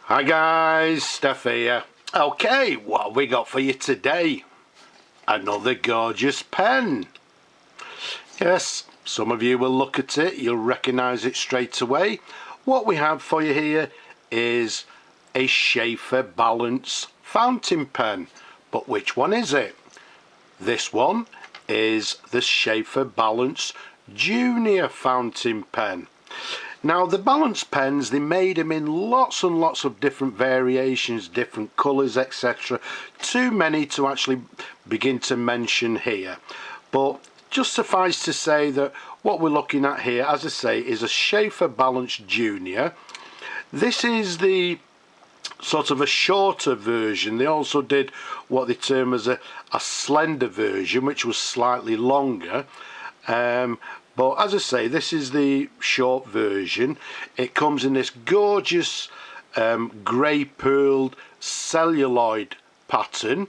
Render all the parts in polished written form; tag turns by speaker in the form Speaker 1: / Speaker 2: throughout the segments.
Speaker 1: Hi guys, Steph here. Okay, what have we got for you today? Another gorgeous pen. Yes, some of you will look at it, you'll recognise it straight away. What we have for you here is a Sheaffer Balance fountain pen. But which one is it? This one is the Sheaffer Balance Junior fountain pen. Now the balance pens, they made them in lots and lots of different variations, different colours, etc. Too many to actually begin to mention here. But just suffice to say that what we're looking at here, as I say, is a Sheaffer Balance Junior. This is the sort of a shorter version. They also did what they term as a slender version, which was slightly longer. But as I say, this is the short version. It comes in this gorgeous grey pearled celluloid pattern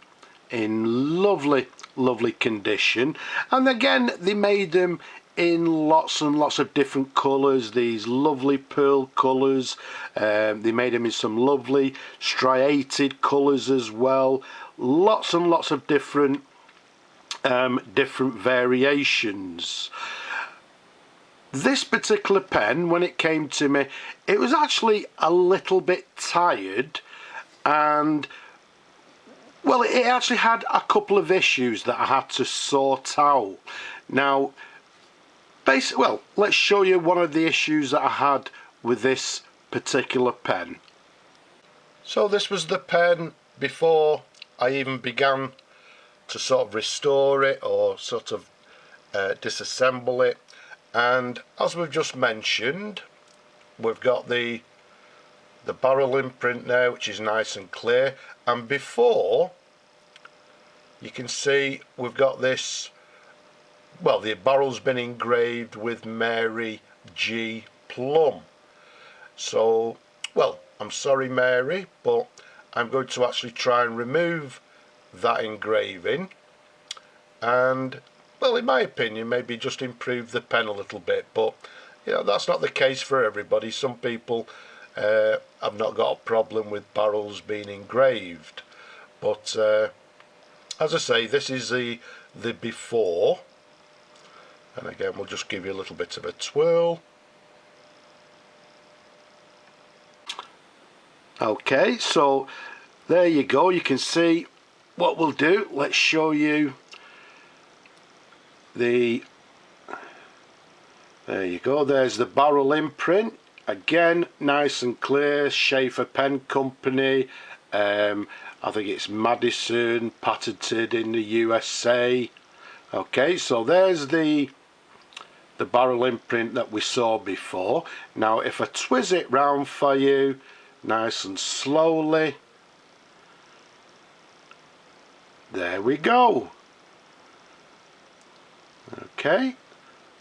Speaker 1: in lovely condition. And again, they made them in lots and lots of different colours, these lovely pearl colours. They made them in some lovely striated colours as well. Lots and lots of different variations. This particular pen, when it came to me, it was actually a little bit tired, and well, it actually had a couple of issues that I had to sort out. Now, well, let's show you one of the issues that I had with this particular pen. So this was the pen before I even began to sort of restore it or sort of disassemble it. And as we've just mentioned, we've got the barrel imprint now, which is nice and clear. And before, you can see we've got this, well, the barrel's been engraved with Mary G. Plum. So, well, I'm sorry Mary, but I'm going to actually try and remove that engraving. And well, in my opinion, maybe just improve the pen a little bit, but you know, that's not the case for everybody. Some people have not got a problem with barrels being engraved, but as I say, this is the before, and again we'll just give you a little bit of a twirl. Okay, so there you go. You can see what we'll do. Let's show you there you go, there's the barrel imprint. Again, nice and clear. Sheaffer Pen Company. I think it's Madison, patented in the USA. Okay, so there's the barrel imprint that we saw before. Now if I twist it round for you nice and slowly, there we go. Okay,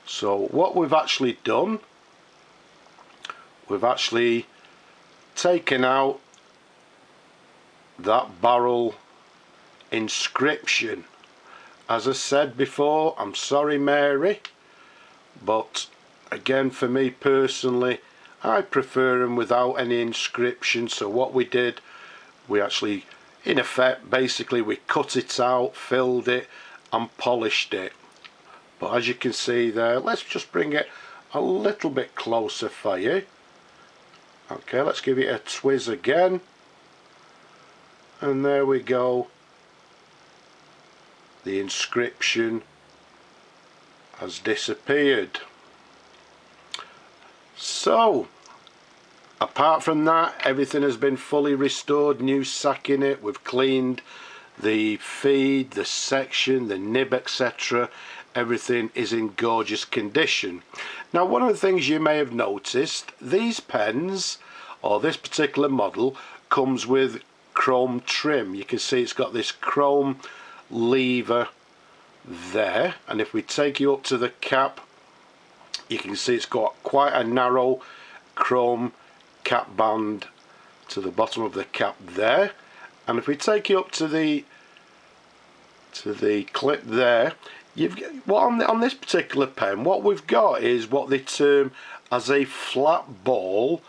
Speaker 1: so what we've actually done, we've actually taken out that barrel inscription. As I said before, I'm sorry Mary, but again, for me personally, I prefer them without any inscription. So what we did, we actually, in effect, basically we cut it out, filled it and polished it. But as you can see there, let's just bring it a little bit closer for you. Okay, let's give it a twist again. And there we go. The inscription has disappeared. So, apart from that, everything has been fully restored, new sack in it. We've cleaned the feed, the section, the nib, etc. Everything is in gorgeous condition. Now, one of the things you may have noticed, these pens, or this particular model, comes with chrome trim. You can see it's got this chrome lever there, and if we take you up to the cap, you can see it's got quite a narrow chrome cap band to the bottom of the cap there. And if we take you up to the clip there, you've got, on this particular pen, what we've got is what they term as a flat ball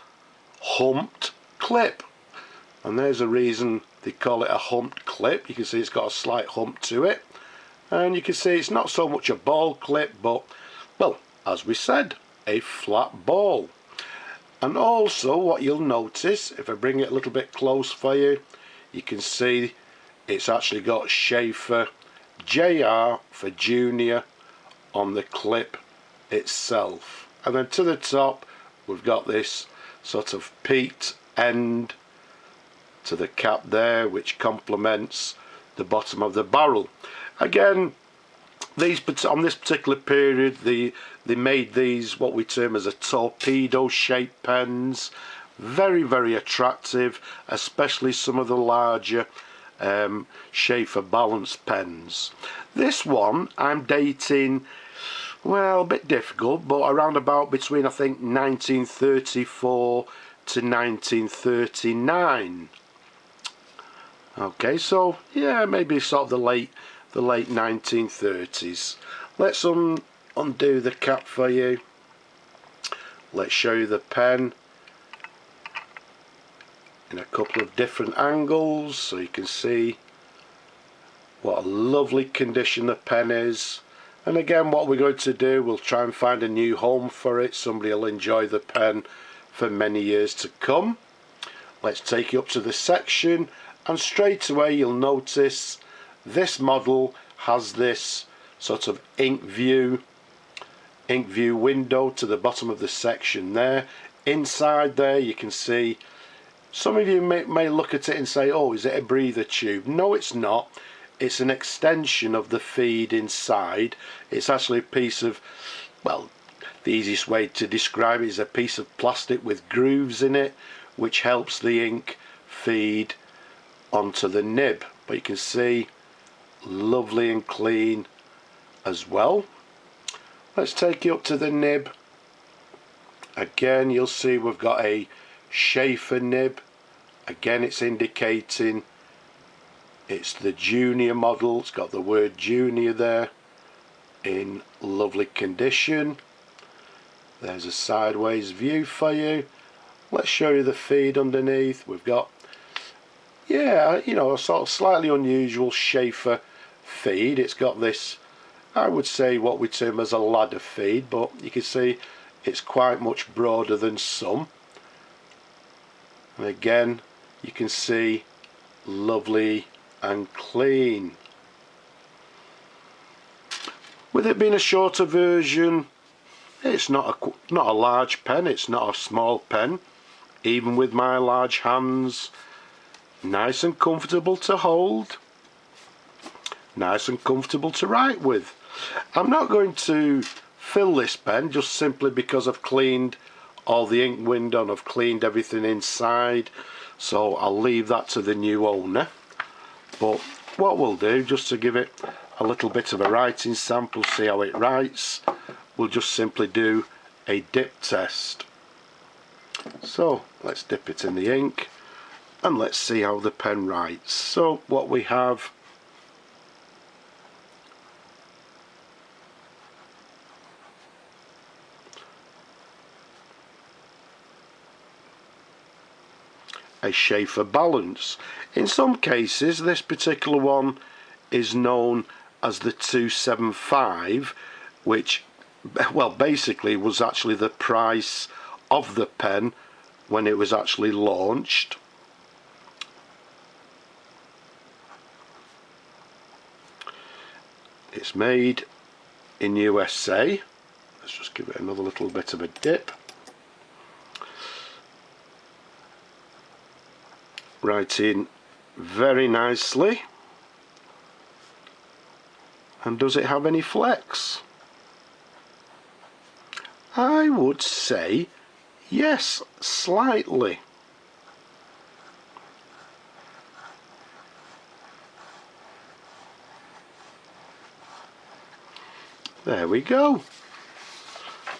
Speaker 1: humped clip. and there's a reason they call it a humped clip. You can see it's got a slight hump to it, and you can see it's not so much a ball clip, but, well, as we said, a flat ball. And also what you'll notice, if I bring it a little bit close for you, you can see it's actually got Sheaffer JR for Junior on the clip itself. And then to the top we've got this sort of peaked end to the cap there, which complements the bottom of the barrel. Again, on this particular period, they made these what we term as a torpedo shaped pens. Very, very attractive, especially some of the larger Sheaffer Balance pens. This one I'm dating, well, a bit difficult, but around about between, I think, 1934 to 1939. Okay, so yeah, maybe sort of the late 1930s. Let's undo the cap for you. Let's show you the pen in a couple of different angles so you can see what a lovely condition the pen is. And again, what we're going to do, we'll try and find a new home for it. Somebody will enjoy the pen for many years to come. Let's take you up to the section, and straight away you'll notice this model has this sort of ink view window to the bottom of the section there. Inside there you can see, some of you may look at it and say, oh, is it a breather tube? No, it's not. It's an extension of the feed inside. It's actually a piece of, well, the easiest way to describe it is a piece of plastic with grooves in it, which helps the ink feed onto the nib. But you can see, lovely and clean as well. Let's take you up to the nib. Again, you'll see we've got a Sheaffer nib. Again, it's indicating it's the Junior model. It's got the word Junior there in lovely condition. There's a sideways view for you. Let's show you the feed underneath. We've got, yeah, you know, a sort of slightly unusual Sheaffer feed. It's got this, I would say, what we term as a ladder feed, but you can see it's quite much broader than some. And again, you can see, lovely and clean. With it being a shorter version, it's not a large pen, it's not a small pen. Even with my large hands, nice and comfortable to hold, nice and comfortable to write with. I'm not going to fill this pen just simply because I've cleaned all the ink window and I've cleaned everything inside, so I'll leave that to the new owner. But what we'll do, just to give it a little bit of a writing sample, see how it writes, we'll just simply do a dip test. So let's dip it in the ink and let's see how the pen writes. So what we have, a Sheaffer Balance. In some cases this particular one is known as the 275, which, well, basically was actually the price of the pen when it was actually launched. It's made in USA. Let's just give it another little bit of a dip. Writing very nicely. And does it have any flex? I would say yes, slightly. There we go.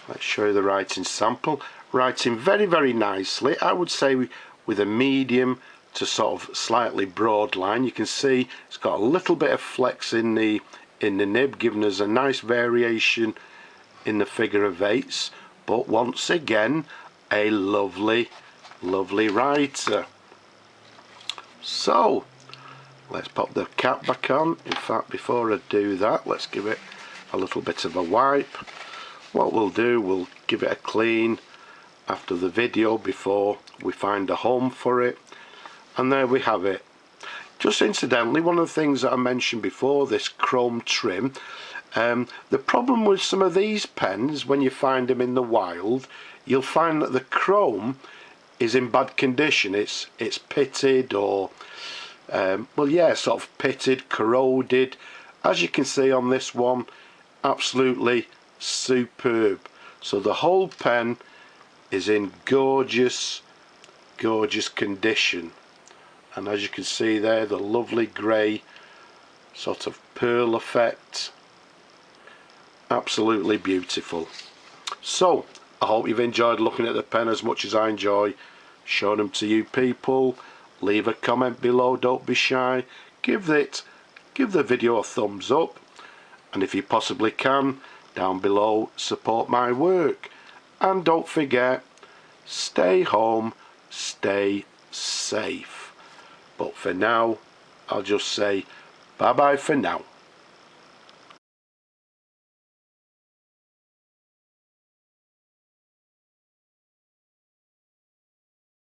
Speaker 1: Let's show you the writing sample. Writing very, very nicely. I would say with a medium to sort of slightly broad line. You can see it's got a little bit of flex in the nib, giving us a nice variation in the figure of eights, but once again a lovely writer. So let's pop the cap back on. In fact, before I do that, let's give it a little bit of a wipe. What we'll do, we'll give it a clean after the video before we find a home for it. And there we have it. Just incidentally, one of the things that I mentioned before, this chrome trim, the problem with some of these pens, when you find them in the wild, you'll find that the chrome is in bad condition. It's pitted, or well, yeah, sort of pitted, corroded. As you can see on this one, absolutely superb. So the whole pen is in gorgeous condition, and as you can see there, the lovely grey sort of pearl effect, absolutely beautiful. So I hope you've enjoyed looking at the pen as much as I enjoy showing them to you people. Leave a comment below, don't be shy. Give the video a thumbs up, and if you possibly can, down below, support my work. And don't forget, stay home, stay safe. But for now, I'll just say bye bye for now.